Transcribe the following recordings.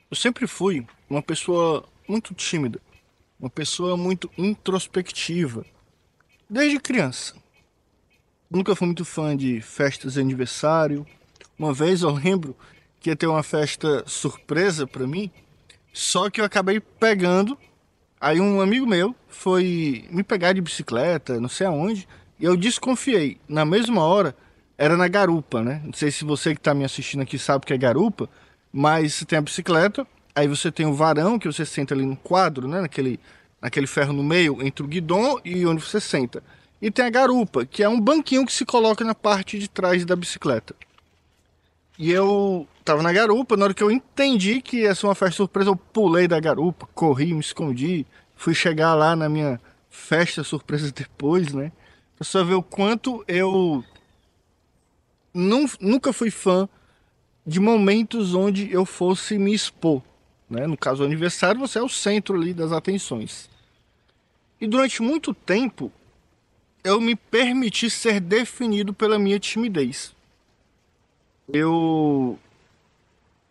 Eu sempre fui uma pessoa muito tímida, uma pessoa muito introspectiva, desde criança. Nunca fui muito fã de festas de aniversário. Uma vez eu lembro que ia ter uma festa surpresa pra mim, só que eu acabei pegando. Aí um amigo meu foi me pegar de bicicleta, não sei aonde, e eu desconfiei. Na mesma hora, era na garupa, né? Não sei se você que tá me assistindo aqui sabe o que é garupa, mas você tem a bicicleta, aí você tem o varão, que você senta ali no quadro, né? Naquele ferro no meio, entre o guidão e onde você senta. E tem a garupa, que é um banquinho que se coloca na parte de trás da bicicleta. E eu tava na garupa, na hora que eu entendi que ia ser uma festa surpresa, eu pulei da garupa, corri, me escondi, fui chegar lá na minha festa surpresa depois, né? Pra só ver o quanto eu nunca fui fã de momentos onde eu fosse me expor, né? No caso, o aniversário, você é o centro ali das atenções. E durante muito tempo, eu me permiti ser definido pela minha timidez. Eu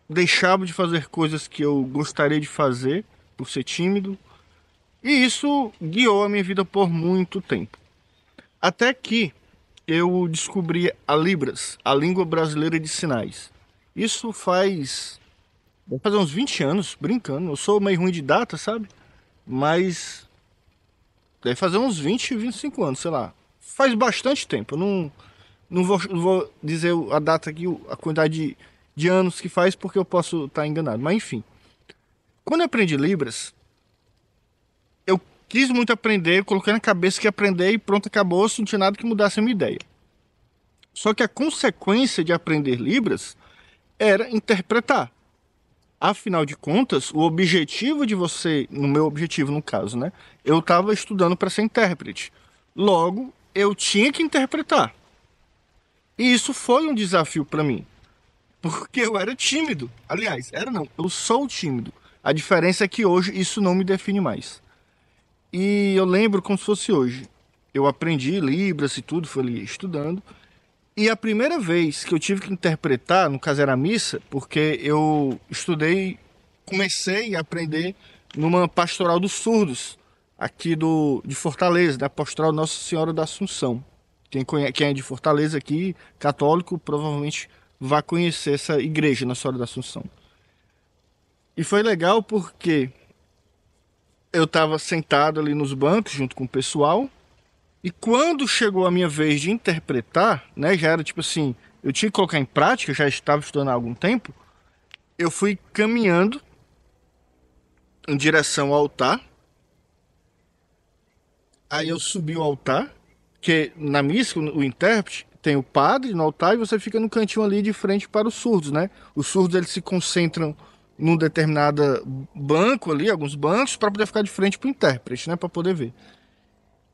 deixava de fazer coisas que eu gostaria de fazer por ser tímido, e isso guiou a minha vida por muito tempo. Até que eu descobri a Libras, a língua brasileira de sinais. Isso deve fazer uns 20 anos, brincando. Eu sou meio ruim de data, sabe? Mas deve fazer uns 20, 25 anos, sei lá. Faz bastante tempo. Eu não vou dizer a data aqui, a quantidade de anos que faz, porque eu posso estar enganado. Mas enfim, quando eu aprendi Libras, eu quis muito aprender, coloquei na cabeça que ia aprender e pronto, acabou, não tinha nada que mudasse a minha ideia. Só que a consequência de aprender Libras era interpretar. Afinal de contas, o objetivo de você, no meu objetivo no caso, né? Eu estava estudando para ser intérprete. Logo, eu tinha que interpretar. E isso foi um desafio para mim, porque eu era tímido. Aliás, era não, eu sou tímido. A diferença é que hoje isso não me define mais. E eu lembro como se fosse hoje. Eu aprendi Libras e tudo, fui ali estudando. E a primeira vez que eu tive que interpretar, no caso era a missa, porque eu estudei, comecei a aprender numa pastoral dos surdos, aqui de Fortaleza, da pastoral Nossa Senhora da Assunção. Quem é de Fortaleza aqui, católico, provavelmente vai conhecer essa igreja, Nossa Senhora da Assunção. E foi legal porque eu estava sentado ali nos bancos junto com o pessoal. E quando chegou a minha vez de interpretar, né, já era tipo assim, eu tinha que colocar em prática, já estava estudando há algum tempo, eu fui caminhando em direção ao altar, aí eu subi o altar, que na missa, o intérprete, tem o padre no altar e você fica no cantinho ali de frente para os surdos, né? Os surdos eles se concentram num determinado banco ali, alguns bancos, para poder ficar de frente para o intérprete, né, para poder ver.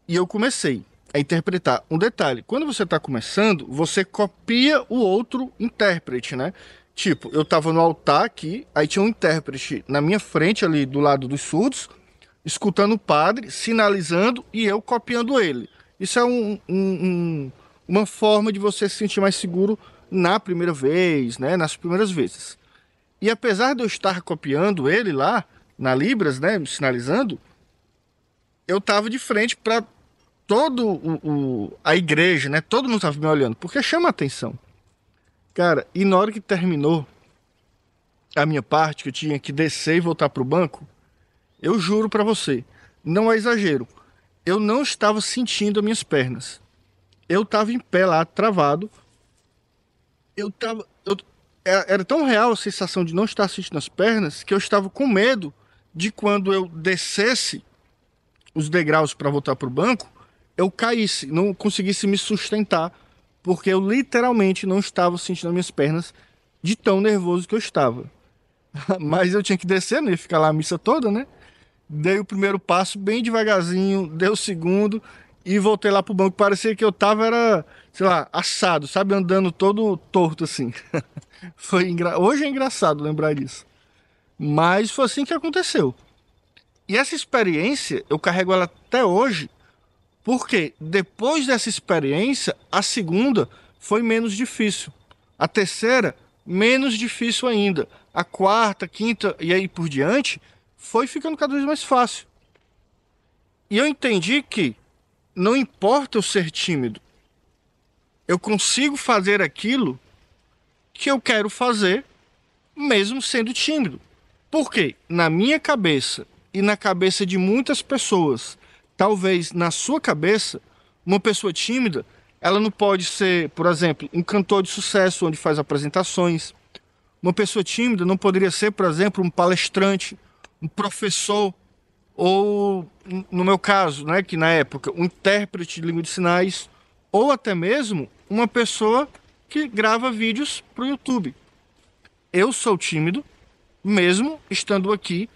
E eu comecei a interpretar. Um detalhe, quando você está começando, você copia o outro intérprete, né? Tipo, eu estava no altar aqui, aí tinha um intérprete na minha frente ali do lado dos surdos, escutando o padre, sinalizando e eu copiando ele. Isso é uma forma de você se sentir mais seguro na primeira vez, né? Nas primeiras vezes. E apesar de eu estar copiando ele lá, na Libras, né? Sinalizando, eu tava de frente para todo a igreja, né? Todo mundo tava me olhando, porque chama a atenção. Cara, e na hora que terminou a minha parte, que eu tinha que descer e voltar pro banco, eu juro pra você, não é exagero, eu não estava sentindo as minhas pernas. Eu tava em pé lá, travado. Era tão real a sensação de não estar sentindo as pernas que eu estava com medo de quando eu descesse os degraus para voltar pro banco, eu caísse, não conseguisse me sustentar, porque eu literalmente não estava sentindo as minhas pernas de tão nervoso que eu estava. Mas eu tinha que descer, não ia ficar lá a missa toda, né? Dei o primeiro passo bem devagarzinho, dei o segundo e voltei lá pro banco. Parecia que eu tava, era, sei lá, assado, sabe? Andando todo torto assim. Hoje é engraçado lembrar disso. Mas foi assim que aconteceu. E essa experiência, eu carrego ela até hoje. Porque depois dessa experiência, a segunda foi menos difícil. A terceira menos difícil ainda. A quarta, quinta e aí por diante, foi ficando cada vez mais fácil. E eu entendi que não importa eu ser tímido, eu consigo fazer aquilo que eu quero fazer, mesmo sendo tímido. Porque na minha cabeça e na cabeça de muitas pessoas, talvez na sua cabeça, uma pessoa tímida, ela não pode ser, por exemplo, um cantor de sucesso onde faz apresentações. Uma pessoa tímida não poderia ser, por exemplo, um palestrante, um professor, ou, no meu caso, né, que na época, um intérprete de língua de sinais, ou até mesmo uma pessoa que grava vídeos para o YouTube. Eu sou tímido, mesmo estando aqui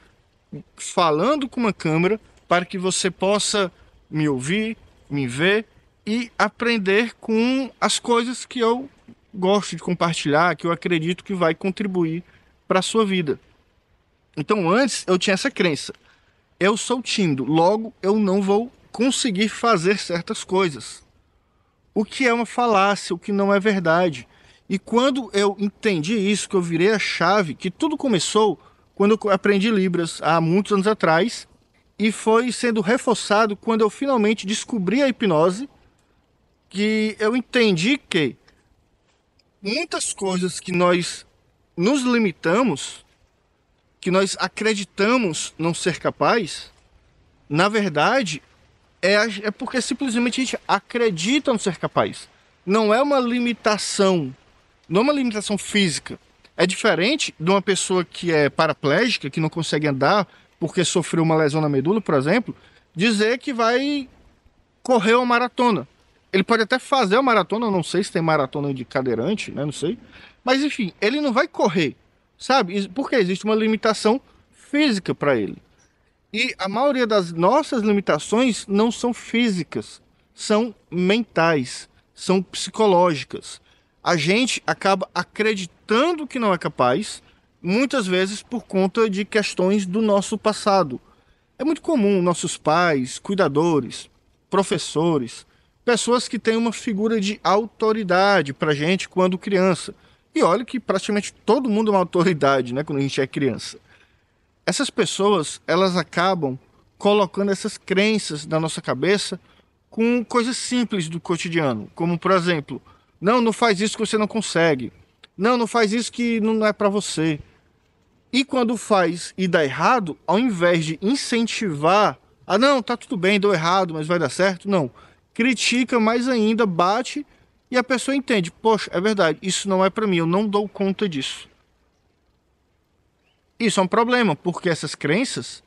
falando com uma câmera para que você possa me ouvir, me ver e aprender com as coisas que eu gosto de compartilhar, que eu acredito que vai contribuir para a sua vida. Então, antes eu tinha essa crença: eu sou tímido, logo eu não vou conseguir fazer certas coisas. O que é uma falácia, o que não é verdade. E quando eu entendi isso, que eu virei a chave, que tudo começou quando eu aprendi Libras há muitos anos atrás, e foi sendo reforçado quando eu finalmente descobri a hipnose, que eu entendi que muitas coisas que nós nos limitamos, que nós acreditamos não ser capaz, na verdade, é porque simplesmente a gente acredita não ser capaz. Não é uma limitação, não é uma limitação física. É diferente de uma pessoa que é paraplégica, que não consegue andar porque sofreu uma lesão na medula, por exemplo, dizer que vai correr uma maratona. Ele pode até fazer a maratona, não sei se tem maratona de cadeirante, né? Não sei. Mas enfim, ele não vai correr, sabe? Porque existe uma limitação física para ele. E a maioria das nossas limitações não são físicas, são mentais, são psicológicas. A gente acaba acreditando que não é capaz, muitas vezes por conta de questões do nosso passado. É muito comum nossos pais, cuidadores, professores, pessoas que têm uma figura de autoridade para a gente quando criança. E olha que praticamente todo mundo é uma autoridade, né, quando a gente é criança. Essas pessoas, elas acabam colocando essas crenças na nossa cabeça com coisas simples do cotidiano, como por exemplo, não faz isso que você não consegue. Não faz isso que não é para você. E quando faz e dá errado, ao invés de incentivar, não, tá tudo bem, deu errado, mas vai dar certo, não. Critica mais ainda, bate e a pessoa entende, poxa, é verdade, isso não é para mim, eu não dou conta disso. Isso é um problema, porque essas crenças,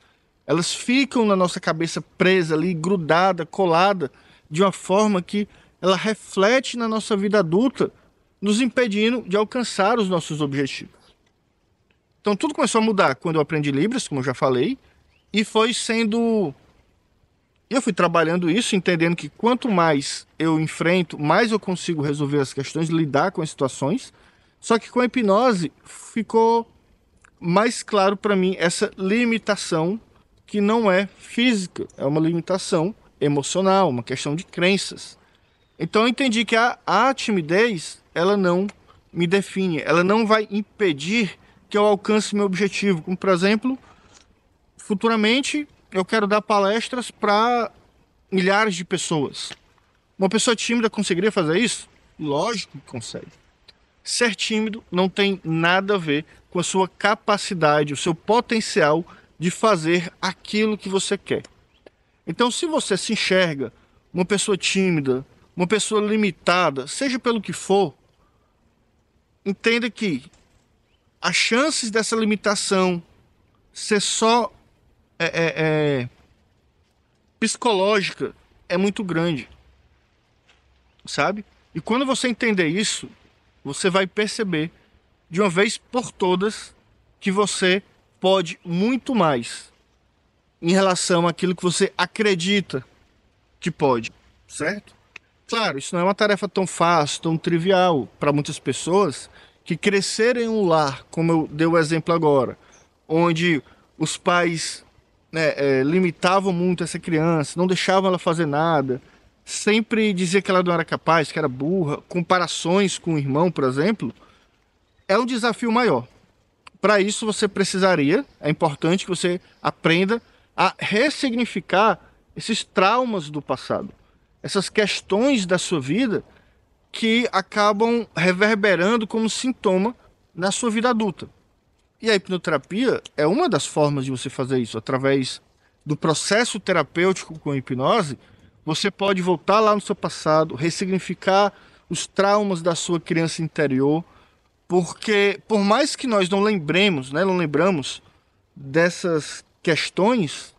elas ficam na nossa cabeça presa ali, grudada, colada, de uma forma que ela reflete na nossa vida adulta, nos impedindo de alcançar os nossos objetivos. Então tudo começou a mudar quando eu aprendi Libras, como eu já falei, e foi sendo... Eu fui trabalhando isso, entendendo que quanto mais eu enfrento, mais eu consigo resolver as questões, lidar com as situações. Só que com a hipnose ficou mais claro para mim essa limitação que não é física, é uma limitação emocional, uma questão de crenças. Então eu entendi que a timidez, ela não me define, ela não vai impedir que eu alcance meu objetivo. Como, por exemplo, futuramente eu quero dar palestras para milhares de pessoas. Uma pessoa tímida conseguiria fazer isso? Lógico que consegue. Ser tímido não tem nada a ver com a sua capacidade, o seu potencial de fazer aquilo que você quer. Então, se você se enxerga uma pessoa tímida, uma pessoa limitada, seja pelo que for, entenda que as chances dessa limitação ser só psicológica é muito grande, sabe? E quando você entender isso, você vai perceber de uma vez por todas que você pode muito mais em relação àquilo que você acredita que pode, certo? Claro, isso não é uma tarefa tão fácil, tão trivial para muitas pessoas que cresceram em um lar, como eu dei o exemplo agora, onde os pais limitavam muito essa criança, não deixavam ela fazer nada, sempre dizia que ela não era capaz, que era burra, comparações com o irmão, por exemplo. é um desafio maior. Para isso você precisaria, é importante que você aprenda a ressignificar esses traumas do passado, essas questões da sua vida que acabam reverberando como sintoma na sua vida adulta. E a hipnoterapia é uma das formas de você fazer isso. Através do processo terapêutico com a hipnose, você pode voltar lá no seu passado, ressignificar os traumas da sua criança interior, porque por mais que nós não lembremos, né, não lembramos dessas questões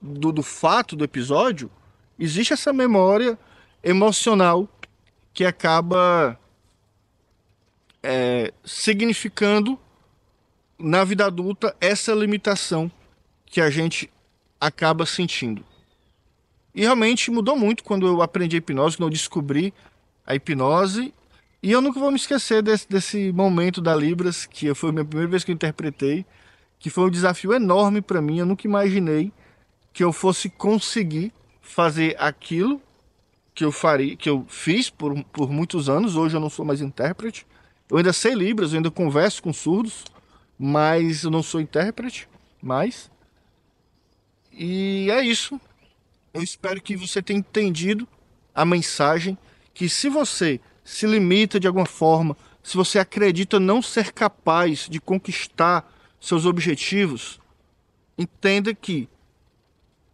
do fato do episódio, existe essa memória emocional que acaba significando na vida adulta essa limitação que a gente acaba sentindo. E realmente mudou muito quando eu aprendi a hipnose, quando eu descobri a hipnose. E eu nunca vou me esquecer desse momento da Libras, que foi a minha primeira vez que eu interpretei, que foi um desafio enorme para mim. Eu nunca imaginei que eu fosse conseguir fazer aquilo que eu fiz por muitos anos. Hoje eu não sou mais intérprete. Eu ainda sei Libras, eu ainda converso com surdos, mas eu não sou intérprete mais. E é isso. Eu espero que você tenha entendido a mensagem, que se você se limita de alguma forma, se você acredita não ser capaz de conquistar seus objetivos, entenda que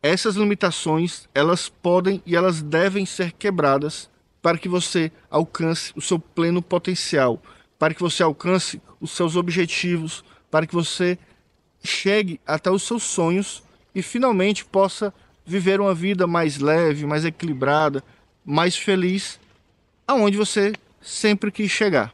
essas limitações, elas podem e elas devem ser quebradas para que você alcance o seu pleno potencial, para que você alcance os seus objetivos, para que você chegue até os seus sonhos e finalmente possa viver uma vida mais leve, mais equilibrada, mais feliz, aonde você sempre quis chegar.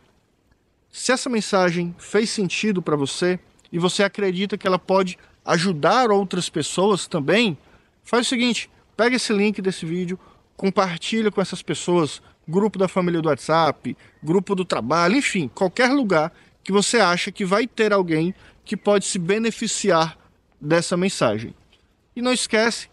Se essa mensagem fez sentido para você e você acredita que ela pode ajudar outras pessoas também, faz o seguinte, pega esse link desse vídeo, compartilha com essas pessoas, grupo da família do WhatsApp, grupo do trabalho, enfim, qualquer lugar que você acha que vai ter alguém que pode se beneficiar dessa mensagem. E não esquece,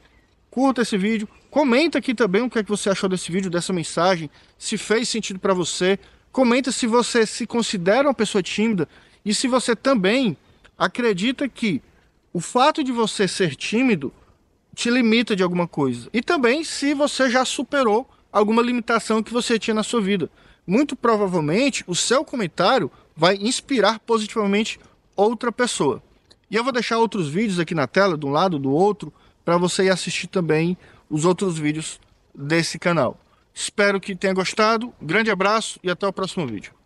curta esse vídeo, comenta aqui também o que é que você achou desse vídeo, dessa mensagem, se fez sentido para você, comenta se você se considera uma pessoa tímida e se você também acredita que o fato de você ser tímido te limita de alguma coisa. E também se você já superou alguma limitação que você tinha na sua vida. Muito provavelmente o seu comentário vai inspirar positivamente outra pessoa. E eu vou deixar outros vídeos aqui na tela, de um lado do outro, para você ir assistir também os outros vídeos desse canal. Espero que tenha gostado, grande abraço e até o próximo vídeo.